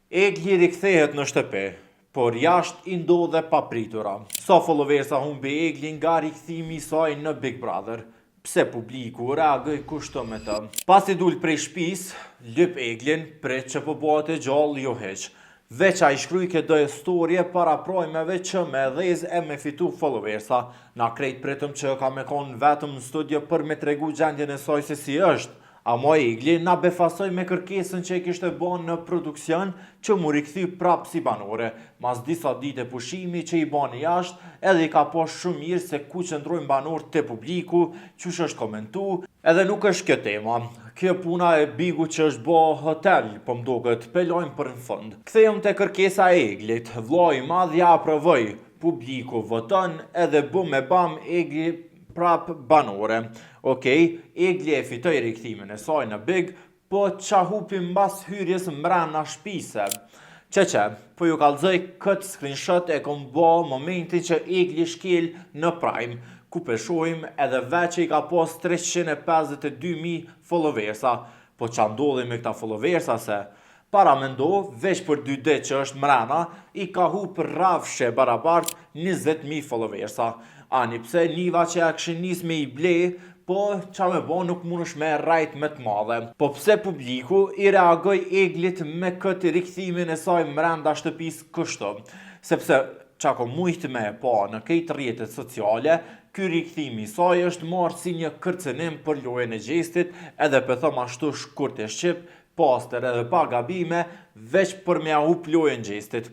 Egli rikthehet në shtëpi, por jashtë i ndodhe papritura. Sa followersa humbi Egli nga rikthimi i saj në Big Brother. Pse publiku reagoi kushto me të. Pasi dul prej shtëpisë, lyp Eglin, prit që po bëhet e gjallë jo hiq. Veç a i shkrujke do storje para projmeve që me dhez e me fitu followersa. Na krejt pritëm që ka me konë vetëm në studio për me tregu gjendjen e saj se si është. Amo Egli na befasoj me kërkesën që e kishte bon në produksion që mu rikthi prap si banore. Mas disa dite pushimi që i bani jashtë, edhe i ka posh shumë mirë se ku qëndrojnë banor të publiku, qysh është komentu, edhe nuk është kjo tema. Kjo puna e Bigu që është bo hotel, po mdoket, pelojnë për në fund. Kthejmë te kërkesa e Eglit, vllai i madh ja aprovoi, publiku voton edhe bum e bam Egli prap banore. Egli e fitoi rikthimin e saj në Big, po qa hupi mbas hyrjes mbrana shtëpise. Po ju kallëzoj këtë screenshot e kom bo momentin që Egli shkel në Prime, ku shohim edhe veç që i ka pos 352.000 followersa. Po qa ndodhi me këta followersa se para mendo, veç për 2 ditë që është mrena, i ka hup rrafshe barabart 20.000 followersa. Ani pse niva që ja këshin nis me i ble, po qa me bo nuk mund është me rajt me të madhe. Po pse publiku i reagoj Eglit me këtë rikthimin e saj mrenda shtëpis kështu? Sepse qa ko mujt me po në kejtë rjetet sociale, ky rikthimi i saj është marrë si një kërcenim për lojën e gjestit, edhe për thëm ashtu shkurt e shqip, poster edhe pa gabime, veç për me ahup lojën gjestit.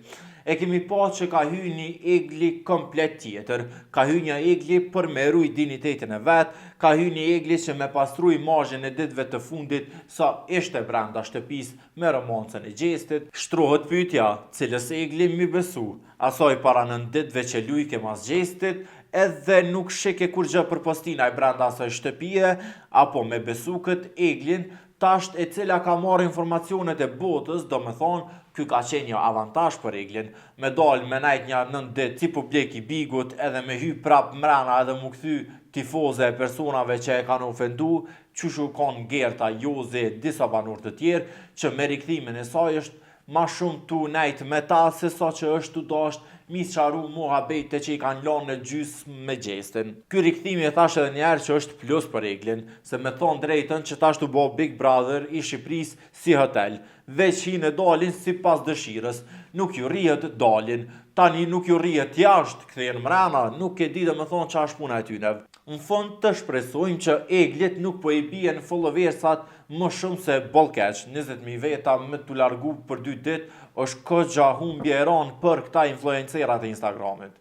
E kemi pa që ka hy një Egli komplet tjetër, ka hy një Egli për me ruj dignitetin e vetë, ka hy një Egli që me pastru imazhin e ditëve të fundit sa ishte brenda shtëpis me romancën e gjestit. Shtrohet pyetja, cilës Egli mi besu, asaj para nën ditëve që lujke mas gjestit, edhe nuk shike kur gjë për postina i brenda asaj shtëpie, apo me besu këtë Eglin, tasht e cila ka marrë informacionet e botës, do me thonë, ky ka qenë një avantazh për Eglin, me dal me najt një 9 ditë si publik i Bigut edhe me hy prap mrena edhe mu kthy tifoze e personave që e kanë ofendu, qyshu kanë Gerta, Jozi, disa banor të tjerë, që me rikthimin e saj është ma shumë tu nejt me ta se sa që është tu dasht mis qaru muhabete që i kanë lanë në gjysmë me gjestin. Ky rikthimi e thash edhe njerë që është plus për Eglin, se me thonë drejtën që tash tu bo Big Brother i Shqipëris si hotel, veç hinë dalin si pas dëshirës, nuk ju rrihet dalin, tani nuk ju rrihet jashtë, kthehen mrena, nuk e di dhe me thonë qa është puna e tyne. Në fund të shpresojmë që Eglit nuk po i bie në followersat më shumë se bolkeq, 20.000 veta me t'u largu për 2 ditë është këgja humbje e ranë për këta influencerat e Instagramit.